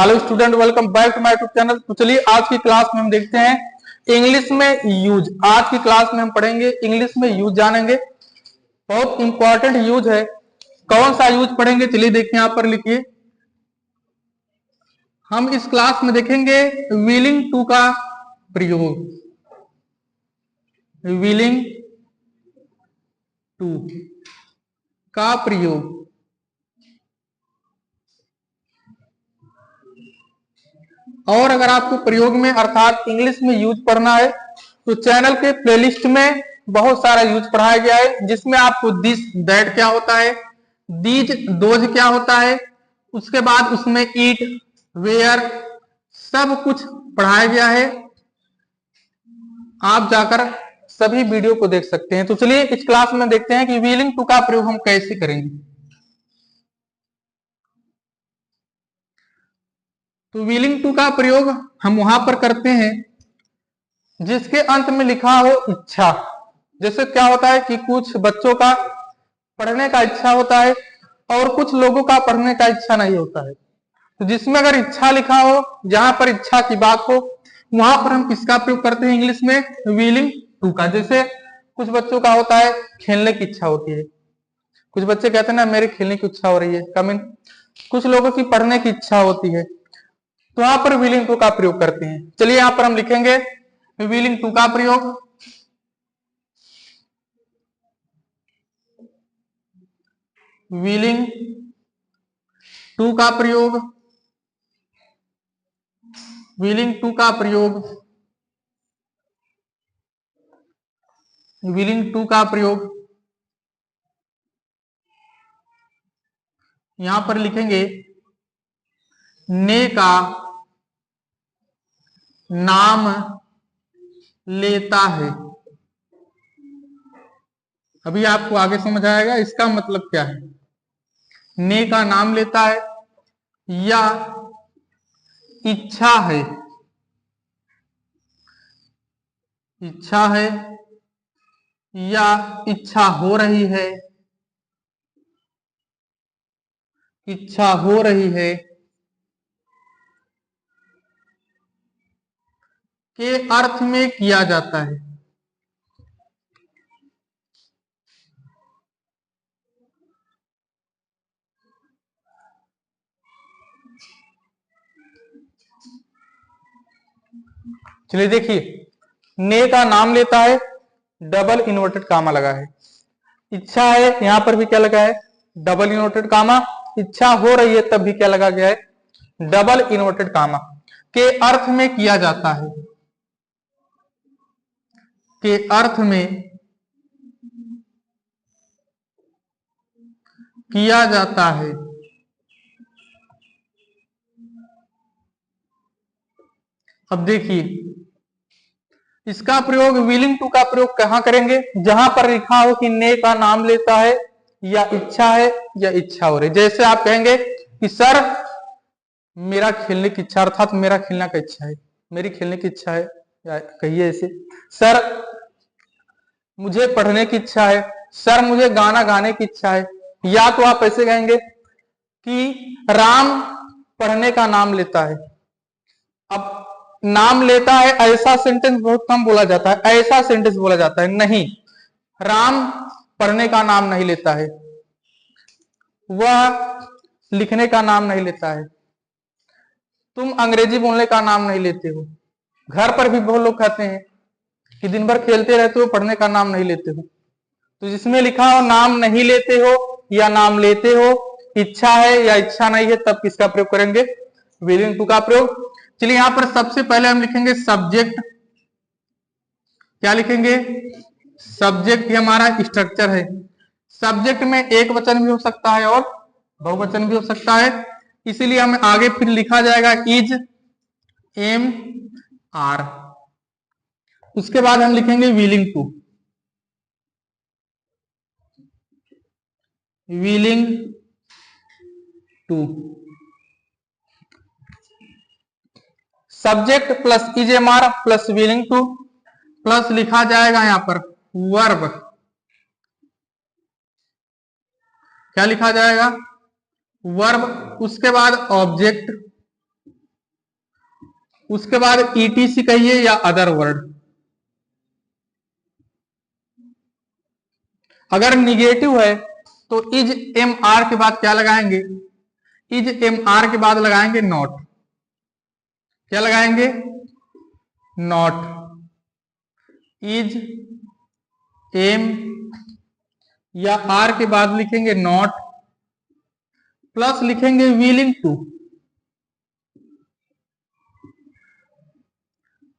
Hello student, welcome back to my YouTube channel. तो चलिए आज की क्लास में हम देखते हैं इंग्लिश में यूज। आज की क्लास में हम पढ़ेंगे इंग्लिश में यूज, जानेंगे बहुत इंपॉर्टेंट यूज है। कौन सा यूज पढ़ेंगे, चलिए देखिए यहाँ पर लिखिए। हम इस क्लास में देखेंगे विलिंग टू का प्रयोग। विलिंग टू का प्रयोग। और अगर आपको प्रयोग में अर्थात इंग्लिश में यूज पढ़ना है तो चैनल के प्लेलिस्ट में बहुत सारा यूज पढ़ाया गया है, जिसमें आपको दिस दैट क्या होता है, दीज दोज क्या होता है, उसके बाद उसमें ईट वेयर सब कुछ पढ़ाया गया है। आप जाकर सभी वीडियो को देख सकते हैं। तो चलिए इस क्लास में देखते हैं कि विलिंग टू का प्रयोग हम कैसे करेंगे। तो विलिंग टू का प्रयोग हम वहां पर करते हैं जिसके अंत में लिखा हो इच्छा। जैसे क्या होता है कि कुछ बच्चों का पढ़ने का इच्छा होता है और कुछ लोगों का पढ़ने का इच्छा नहीं होता है। तो जिसमें अगर इच्छा लिखा हो, जहां पर इच्छा की बात हो, वहां पर हम किसका प्रयोग करते हैं इंग्लिश में, विलिंग टू का। जैसे कुछ बच्चों का होता है खेलने की इच्छा होती है, कुछ बच्चे कहते हैं ना मेरे खेलने की इच्छा हो रही है, कमिंग। कुछ लोगों की पढ़ने की इच्छा होती है, तो वहां पर विलिंग टू का प्रयोग करते हैं। चलिए यहां पर हम लिखेंगे विलिंग टू का प्रयोग। विलिंग टू का प्रयोग। विलिंग टू का प्रयोग। विलिंग टू का प्रयोग यहां पर लिखेंगे ने का नाम लेता है। अभी आपको आगे समझ आएगा इसका मतलब क्या है। ने का नाम लेता है या इच्छा है, इच्छा है या इच्छा हो रही है, इच्छा हो रही है के अर्थ में किया जाता है। चलिए देखिए, ने का नाम लेता है, डबल इन्वर्टेड कामा लगा है। इच्छा है, यहां पर भी क्या लगा है, डबल इन्वर्टेड कामा। इच्छा हो रही है तब भी क्या लगा गया है, डबल इन्वर्टेड कामा। के अर्थ में किया जाता है, के अर्थ में किया जाता है। अब देखिए इसका प्रयोग विलिंग टू का प्रयोग कहां करेंगे, जहां पर लिखा हो कि ने का नाम लेता है या इच्छा है या इच्छा हो रही। जैसे आप कहेंगे कि सर मेरा खेलने की इच्छा, अर्थात मेरा खेलने का इच्छा है, मेरी खेलने की इच्छा है, या कहिए ऐसे सर मुझे पढ़ने की इच्छा है, सर मुझे गाना गाने की इच्छा है। या तो आप ऐसे कहेंगे कि राम पढ़ने का नाम लेता है। अब नाम लेता है ऐसा सेंटेंस बहुत कम बोला जाता है, ऐसा सेंटेंस बोला जाता है। नहीं, राम पढ़ने का नाम नहीं लेता है, वह लिखने का नाम नहीं लेता है, तुम अंग्रेजी बोलने का नाम नहीं लेते हो। घर पर भी बहुत लोग कहते हैं कि दिन भर खेलते रहते हो, पढ़ने का नाम नहीं लेते हो। तो जिसमें लिखा हो नाम नहीं लेते हो या नाम लेते हो, इच्छा है या इच्छा नहीं है, तब किसका प्रयोग करेंगे, विलिंग टू का प्रयोग। चलिए यहां पर सबसे पहले हम लिखेंगे सब्जेक्ट। क्या लिखेंगे, सब्जेक्ट हमारा स्ट्रक्चर है। सब्जेक्ट में एक वचन भी हो सकता है और बहुवचन भी हो सकता है, इसीलिए हमें आगे फिर लिखा जाएगा इज, एम, आर। उसके बाद हम लिखेंगे willing to. Willing to subject plus is am are plus willing to plus लिखा जाएगा यहां पर वर्ब। क्या लिखा जाएगा, वर्ब। उसके बाद ऑब्जेक्ट, उसके बाद ईटीसी कहिए या अदर वर्ड। अगर निगेटिव है तो इज एम आर के बाद क्या लगाएंगे, इज एम आर के बाद लगाएंगे नॉट। क्या लगाएंगे, नॉट। इज एम या आर के बाद लिखेंगे नॉट, प्लस लिखेंगे विलिंग टू।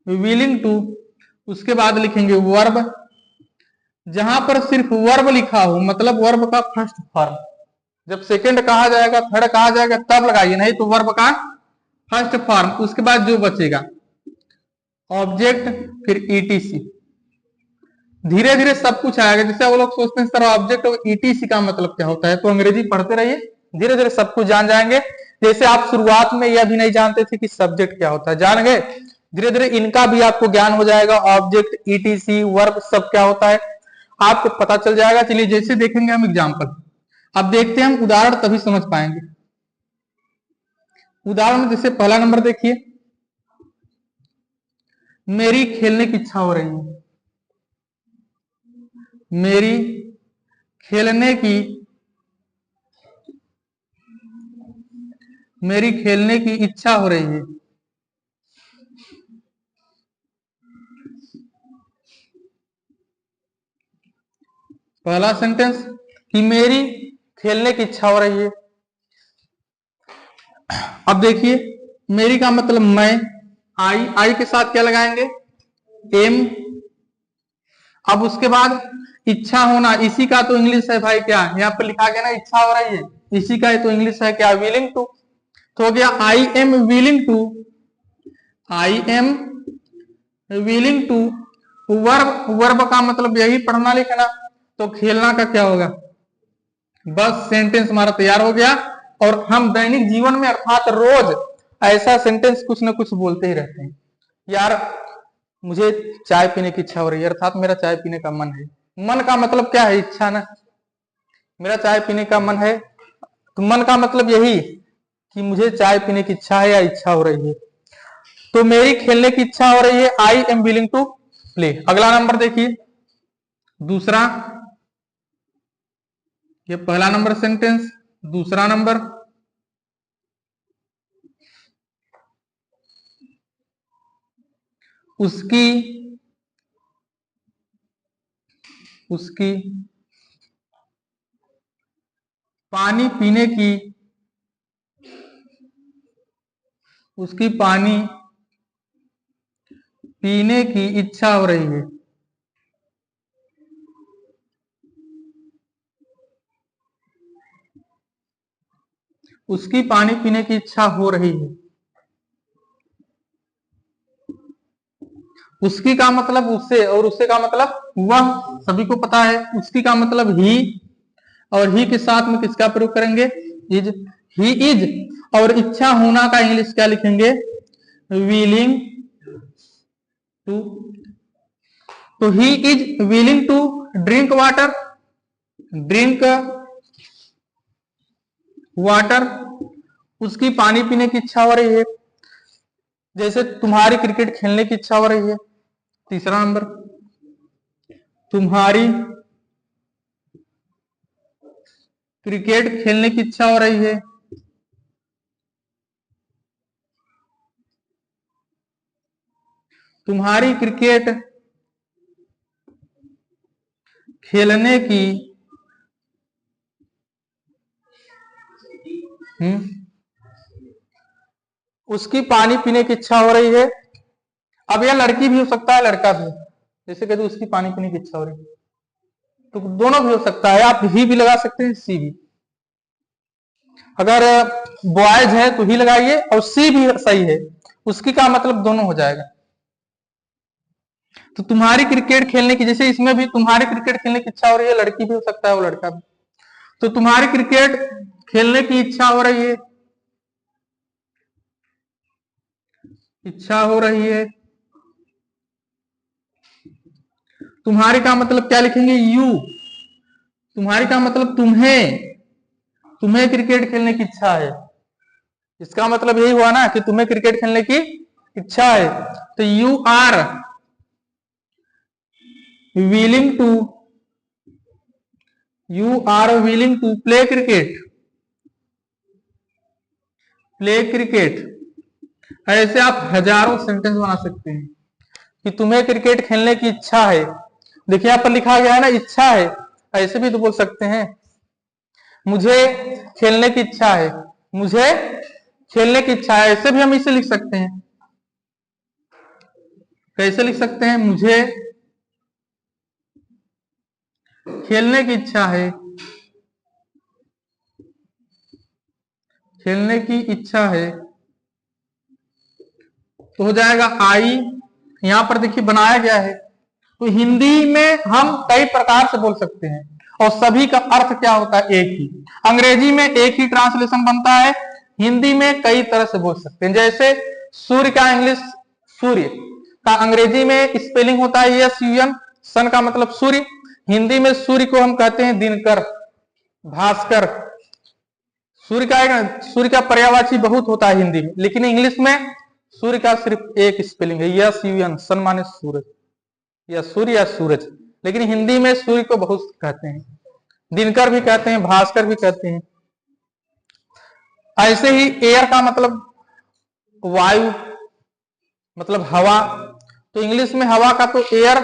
विलिंग टू, उसके बाद लिखेंगे वर्ब। जहां पर सिर्फ वर्ब लिखा हो मतलब वर्ब का फर्स्ट फॉर्म, जब सेकंड कहा जाएगा थर्ड कहा जाएगा तब लगाइए, नहीं तो वर्ब का फर्स्ट फॉर्म। उसके बाद जो बचेगा ऑब्जेक्ट फिर ईटीसी। धीरे धीरे सब कुछ आएगा। जैसे वो लोग सोचते हैं सर ऑब्जेक्ट और ईटीसी का मतलब क्या होता है, तो अंग्रेजी पढ़ते रहिए, धीरे धीरे सब कुछ जान जाएंगे। जैसे आप शुरुआत में यह भी नहीं जानते थे कि सब्जेक्ट क्या होता है, जान गए, धीरे धीरे इनका भी आपको ज्ञान हो जाएगा। ऑब्जेक्ट, ईटीसी, वर्ब सब क्या होता है आपको पता चल जाएगा। चलिए जैसे देखेंगे हम एग्जाम्पल, अब देखते हैं हम उदाहरण तभी समझ पाएंगे। उदाहरण जैसे पहला नंबर देखिए, मेरी खेलने की इच्छा हो रही है। मेरी खेलने की इच्छा हो रही है। पहला सेंटेंस कि मेरी खेलने की इच्छा हो रही है। अब देखिए मेरी का मतलब मैं, आई के साथ क्या लगाएंगे, एम। अब उसके बाद इच्छा होना, इसी का तो इंग्लिश है भाई क्या, यहाँ पर लिखा गया ना इच्छा हो रही है, इसी का तो इंग्लिश है क्या, विलिंग टू। तो हो गया I am willing to, I am willing to. Verb, verb का मतलब यही पढ़ना लिखना, तो खेलना का क्या होगा, बस सेंटेंस हमारा तैयार हो गया। और हम दैनिक जीवन में अर्थात रोज ऐसा सेंटेंस कुछ ना कुछ बोलते ही रहते हैं, यार मुझे चाय पीने की इच्छा हो रही है, अर्थात मेरा चाय पीने का मन है। मन का मतलब क्या है, इच्छा ना, मेरा चाय पीने का मन है, तो मन का मतलब यही कि मुझे चाय पीने की इच्छा है या इच्छा हो रही है। तो मेरी खेलने की इच्छा हो रही है, I am willing to play. अगला नंबर देखिए, दूसरा, ये पहला नंबर सेंटेंस, दूसरा नंबर, उसकी पानी पीने की, उसकी पानी पीने की इच्छा हो रही है। उसकी पानी पीने की इच्छा हो रही है। उसकी का मतलब उससे, और उससे का मतलब वह, सभी को पता है। उसकी का मतलब ही, और ही के साथ में किसका प्रयोग करेंगे, इज, ही इज। और इच्छा होना का इंग्लिश क्या लिखेंगे, विलिंग टू। तो he is willing to drink water, drink water. उसकी पानी पीने की इच्छा हो रही है। जैसे तुम्हारी क्रिकेट खेलने की इच्छा हो रही है। तीसरा नंबर, तुम्हारी क्रिकेट खेलने की इच्छा हो रही है। तुम्हारी क्रिकेट खेलने की उसकी पानी पीने की इच्छा हो रही है। अब यह लड़की भी हो सकता है लड़का भी, जैसे कहते उसकी पानी पीने की इच्छा हो रही है, तो दोनों भी हो सकता है। आप ही भी लगा सकते हैं, सी भी। अगर बॉयज है तो ही लगाइए, और सी भी सही है, उसकी का मतलब दोनों हो जाएगा। तो तुम्हारी क्रिकेट खेलने की, जैसे इसमें भी तुम्हारी क्रिकेट खेलने की इच्छा हो रही है, लड़की भी हो सकता है वो लड़का भी। तो तुम्हारी क्रिकेट खेलने की इच्छा हो रही है, इच्छा हो रही है। तुम्हारी का मतलब क्या लिखेंगे, यू। तुम्हारी का मतलब तुम्हें, तुम्हें क्रिकेट खेलने की इच्छा है। इसका मतलब यही हुआ ना कि तुम्हें क्रिकेट खेलने की इच्छा है, तो you are willing to play cricket. Play cricket, ऐसे आप हजारों सेंटेंस बना सकते हैं कि तुम्हें क्रिकेट खेलने की इच्छा है। देखिए यहाँ पर लिखा गया है ना, इच्छा है, ऐसे भी तो बोल सकते हैं, मुझे खेलने की इच्छा है, मुझे खेलने की इच्छा है, ऐसे भी हम इसे लिख सकते हैं। कैसे लिख सकते हैं? मुझे खेलने की इच्छा है, खेलने की इच्छा है, तो हो जाएगा आई। यहां पर देखिए बनाया गया है, तो हिंदी में हम कई प्रकार से बोल सकते हैं और सभी का अर्थ क्या होता है? एक ही। अंग्रेजी में एक ही ट्रांसलेशन बनता है, हिंदी में कई तरह से बोल सकते हैं। जैसे सूर्य का इंग्लिश, सूर्य का अंग्रेजी में स्पेलिंग होता है SUN, सन का मतलब सूर्य। हिंदी में सूर्य को हम कहते हैं दिनकर, भास्कर। सूर्य का पर्यायवाची बहुत होता है हिंदी में, लेकिन इंग्लिश में सूर्य का सिर्फ एक स्पेलिंग है SUN, सन माने सूरज या सूर्य या सूरज। लेकिन हिंदी में सूर्य को बहुत कहते हैं, दिनकर भी कहते हैं, भास्कर भी कहते हैं। ऐसे ही एयर का मतलब वायु, मतलब हवा, तो इंग्लिश में हवा का तो एयर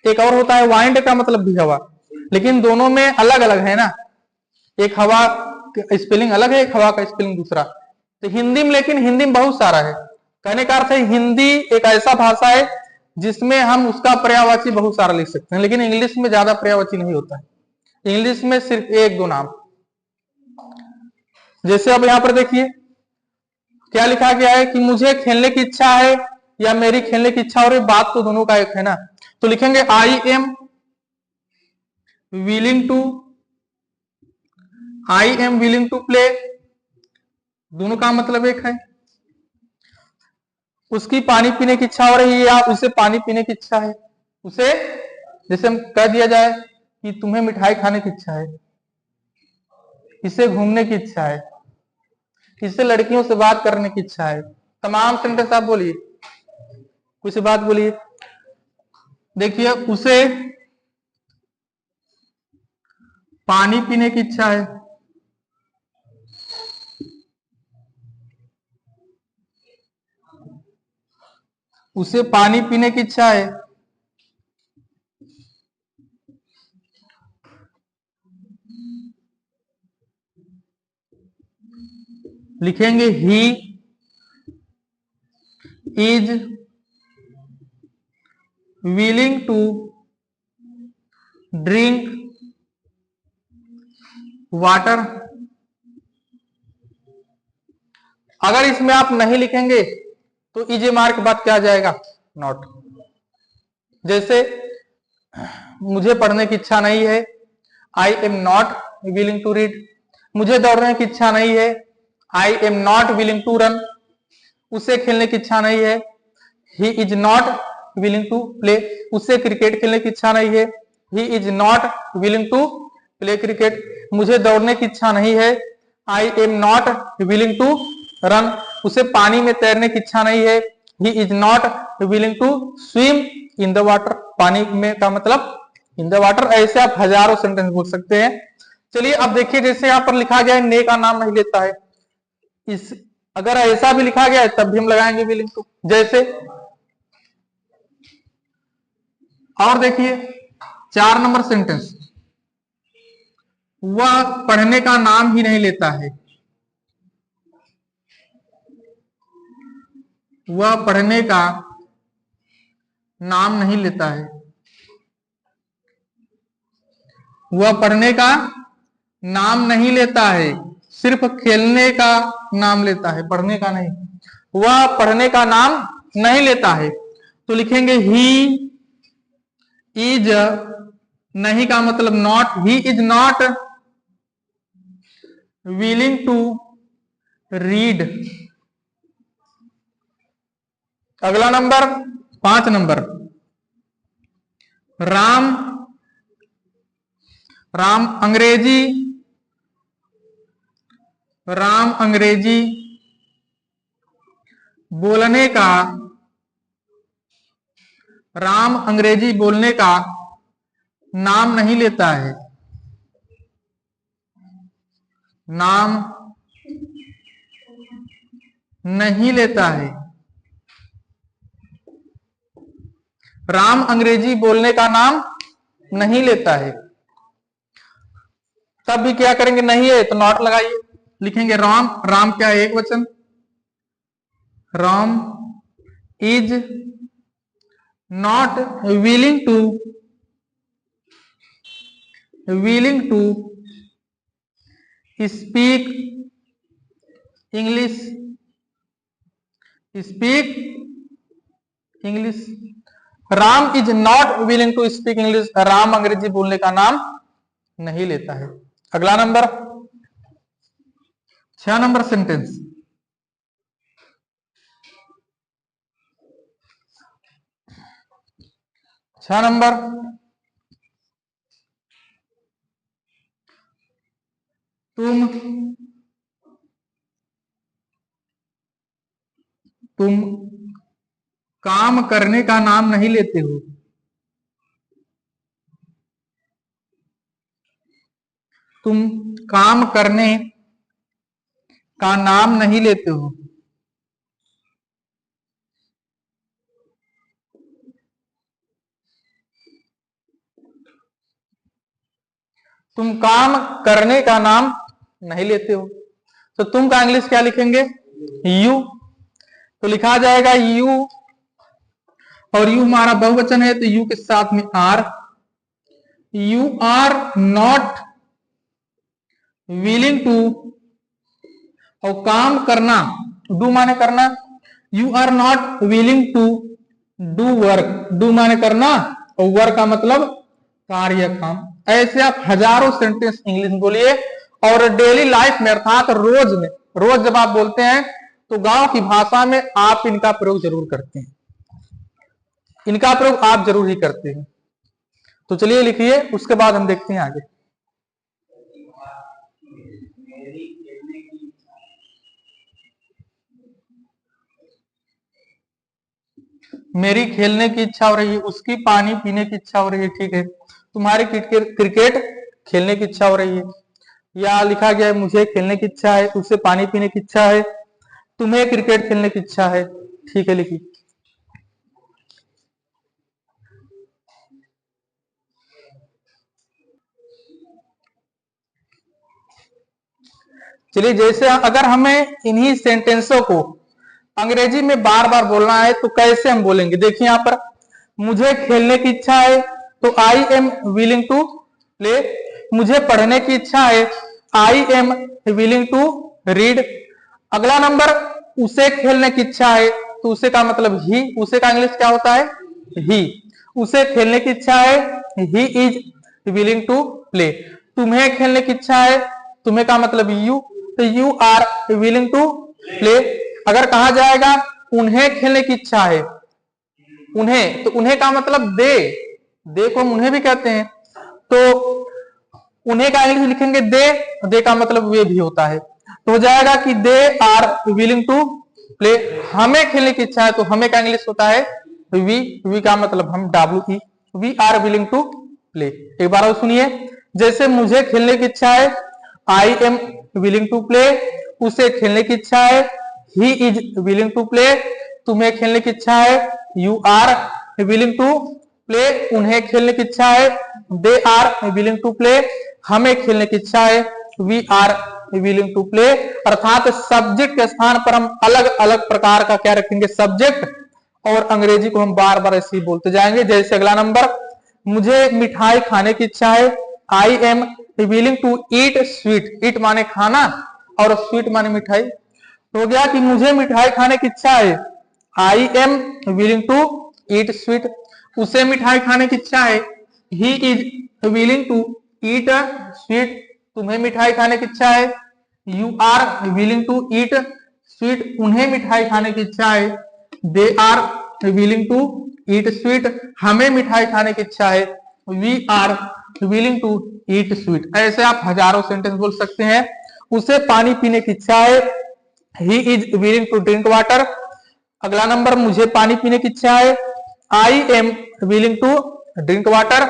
एक और होता है, वाइंड का मतलब भी हवा, लेकिन दोनों में अलग अलग है ना, एक हवा का स्पेलिंग अलग है, एक हवा का स्पेलिंग दूसरा। तो हिंदी में, लेकिन हिंदी में बहुत सारा है। कहने का अर्थ है हिंदी एक ऐसा भाषा है जिसमें हम उसका पर्यायवाची बहुत सारा लिख सकते हैं, लेकिन इंग्लिश में ज्यादा पर्यायवाची नहीं होता है। इंग्लिश में सिर्फ एक दो नाम। जैसे अब यहां पर देखिए क्या लिखा गया है कि मुझे खेलने की इच्छा है या मेरी खेलने की इच्छा, और बात तो दोनों का एक है ना, तो लिखेंगे I am willing to play, दोनों का मतलब एक है। उसकी पानी पीने की इच्छा हो रही है या उसे पानी पीने की इच्छा है, उसे जैसे हम कह दिया जाए कि तुम्हें मिठाई खाने की इच्छा है, इसे घूमने की इच्छा है, इसे लड़कियों से बात करने की इच्छा है। तमाम सेंटेंस आप बोलिए, कुछ बात बोलिए। देखिए उसे पानी पीने की इच्छा है, उसे पानी पीने की इच्छा है, लिखेंगे he is willing to drink water. अगर इसमें आप नहीं लिखेंगे तो इज मार्क के बाद क्या आ जाएगा? नॉट। जैसे मुझे पढ़ने की इच्छा नहीं है, I am not willing to read. मुझे दौड़ने की इच्छा नहीं है, I am not willing to run. उसे खेलने की इच्छा नहीं है, he is not willing to play. उसे क्रिकेट खेलने की इच्छा नहीं है, he is not willing to play cricket. मुझे दौड़ने की इच्छा नहीं है, I am not willing to run. उसे पानी में तैरने की इच्छा नहीं है, he is not willing to swim in the water. पानी में का मतलब इन द वाटर। ऐसे आप हजारों सेंटेंस बोल सकते हैं। चलिए अब देखिए, जैसे यहाँ पर लिखा गया है ने का नाम नहीं लेता है, इस अगर ऐसा भी लिखा गया है तब भी हम लगाएंगे विलिंग टू। जैसे और देखिए 4 नंबर सेंटेंस, वह पढ़ने का नाम ही नहीं लेता है, वह पढ़ने का नाम नहीं लेता है, वह पढ़ने का नाम नहीं लेता है, सिर्फ खेलने का नाम लेता है, पढ़ने का नहीं। वह पढ़ने का नाम नहीं लेता है, तो लिखेंगे ही इज, नहीं का मतलब not, he is not willing to read. अगला नंबर 5 नंबर, राम राम अंग्रेजी बोलने का, राम अंग्रेजी बोलने का नाम नहीं लेता है। नाम नहीं लेता है। राम अंग्रेजी बोलने का नाम नहीं लेता है। तब भी क्या करेंगे, नहीं है तो नॉट लगाइए, लिखेंगे राम। राम क्या है, एक वचन। Ram is not willing to speak English. Ram is not willing to speak English. Ram Angrezi बोलने का नाम नहीं लेता है। अगला नंबर 6 नंबर सेंटेंस। छह नंबर, तुम काम करने का नाम नहीं लेते हो। तुम काम करने का नाम नहीं लेते हो। तुम काम करने का नाम नहीं लेते हो, तो तुम का इंग्लिश क्या लिखेंगे, यू। तो लिखा जाएगा यू, और यू हमारा बहुवचन है तो यू के साथ में are. You are not willing to, और काम करना, डू माने करना। You are not willing to do work. Do माने करना, और वर्क का मतलब कार्य, काम। ऐसे आप हजारों सेंटेंस इंग्लिश में बोलिए, और डेली लाइफ में अर्थात रोज में, रोज जब आप बोलते हैं तो गांव की भाषा में आप इनका प्रयोग जरूर करते हैं। इनका प्रयोग आप जरूर ही करते हैं। तो चलिए लिखिए, उसके बाद हम देखते हैं आगे। मेरी खेलने की इच्छा हो रही है, उसकी पानी पीने की इच्छा हो रही है। ठीक है, तुम्हारी क्रिकेट खेलने की इच्छा हो रही है, या लिखा गया है मुझे खेलने की इच्छा है, उससे पानी पीने की इच्छा है, तुम्हें क्रिकेट खेलने की इच्छा है। ठीक है, लिखिए। चलिए, जैसे अगर हमें इन्हीं सेंटेंसों को अंग्रेजी में बार बार बोलना है तो कैसे हम बोलेंगे, देखिए यहां पर मुझे खेलने की इच्छा है तो I am willing to play. मुझे पढ़ने की इच्छा है, I am willing to read. अगला नंबर, उसे खेलने की इच्छा है तो उसे का मतलब ही। उसे का इंग्लिश क्या होता है, ही। उसे खेलने की इच्छा है, he is willing to play. तुम्हें खेलने की इच्छा है, तुम्हें का मतलब यू, तो you are willing to play. अगर कहा जाएगा उन्हें खेलने की इच्छा है, उन्हें, तो उन्हें का मतलब दे को हम उन्हें भी कहते हैं, तो उन्हें का इंग्लिश लिखेंगे दे का मतलब वे भी होता है। तो हो जाएगा कि they are willing to play. हमें खेलने की इच्छा है तो हमें का इंग्लिश होता है वी का मतलब हम, W E. We are willing to play. एक बार और सुनिए, जैसे मुझे खेलने की इच्छा है, I am willing to play. उसे खेलने की इच्छा है, he is willing to play. तुम्हें खेलने की इच्छा है, you are willing to play. उन्हें खेलने की इच्छा है, they are willing to play. हमें खेलने की इच्छा है, we are willing to play. अर्थात सब्जेक्ट के स्थान पर हम अलग अलग प्रकार का क्या रखेंगे, सब्जेक्ट, और अंग्रेजी को हम बार बार ऐसे ही बोलते जाएंगे। जैसे अगला नंबर, मुझे मिठाई खाने की इच्छा है, I am willing to eat sweet. Eat माने खाना और स्वीट माने मिठाई। तो हो गया कि मुझे मिठाई खाने की इच्छा है, I am willing to eat sweet. उसे मिठाई खाने की इच्छा है, he is willing to eat sweet. तुम्हें मिठाई खाने की इच्छा है, you are willing to eat sweet. उन्हें मिठाई खाने की इच्छा है, they are willing to eat sweet. हमें मिठाई खाने की इच्छा है, we are willing to eat sweet. ऐसे आप हजारों सेंटेंस बोल सकते हैं। उसे पानी पीने की इच्छा है, he is willing to drink water. अगला नंबर, मुझे पानी पीने की इच्छा है। I am willing to drink water.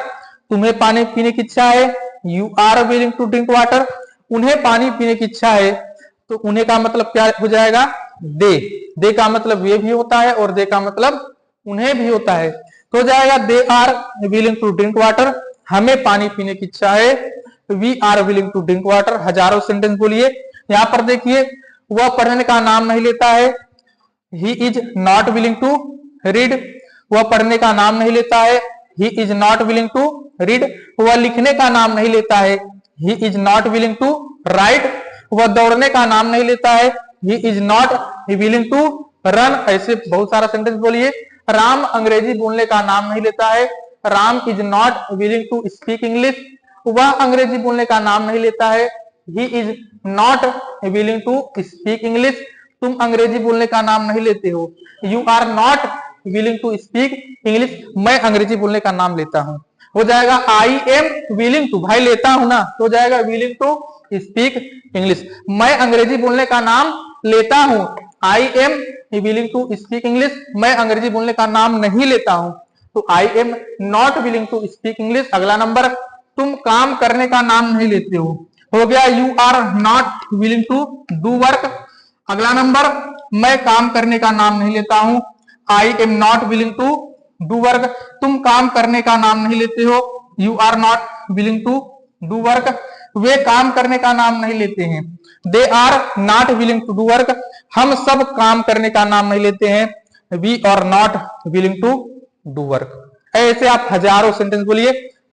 तुम्हें पानी पीने की इच्छा है। You are willing to drink water. उन्हें पानी पीने की इच्छा है, तो उन्हें का मतलब क्या हो जाएगा? दे। दे का मतलब वे भी होता है और दे का मतलब उन्हें भी होता है, तो जाएगा they are willing to drink water. हमें पानी पीने की इच्छा है। We are willing to drink water. हजारों सेंटेंस बोलिए। यहां पर देखिए, वह पढ़ने का नाम नहीं लेता है। He is not willing to read. वह पढ़ने का नाम नहीं लेता है। He is not willing to read. वह लिखने का नाम नहीं लेता है। He is not willing to write. वह दौड़ने का नाम नहीं लेता है। He is not willing to run. ऐसे बहुत सारा सेंटेंस बोलिए। राम अंग्रेजी बोलने का नाम नहीं लेता है। Ram is not willing to speak English. वह अंग्रेजी बोलने का नाम नहीं लेता है। He is not willing to speak English. तुम अंग्रेजी बोलने का नाम नहीं लेते हो। You are not willing to speak English. मैं अंग्रेजी बोलने का नाम लेता हूं। हो जाएगा आई एम विलिंग टू, भाई लेता हूं ना, तो हो जाएगा विलिंग टू स्पीक इंग्लिश। मैं अंग्रेजी बोलने का नाम लेता हूं। I am willing to speak English. मैं अंग्रेजी बोलने का नाम नहीं लेता हूं, तो I am not willing to speak English. अगला नंबर, तुम काम करने का नाम नहीं लेते हो गया you are not willing to do work. अगला नंबर, मैं काम करने का नाम नहीं लेता हूं। I am not willing to do work. तुम काम करने का नाम नहीं लेते हो। You are not willing to do work. वे काम करने का नाम नहीं लेते हैं। They are not willing to do work. हम सब काम करने का नाम नहीं लेते हैं। We are not willing to do work. ऐसे आप हजारों सेंटेंस बोलिए।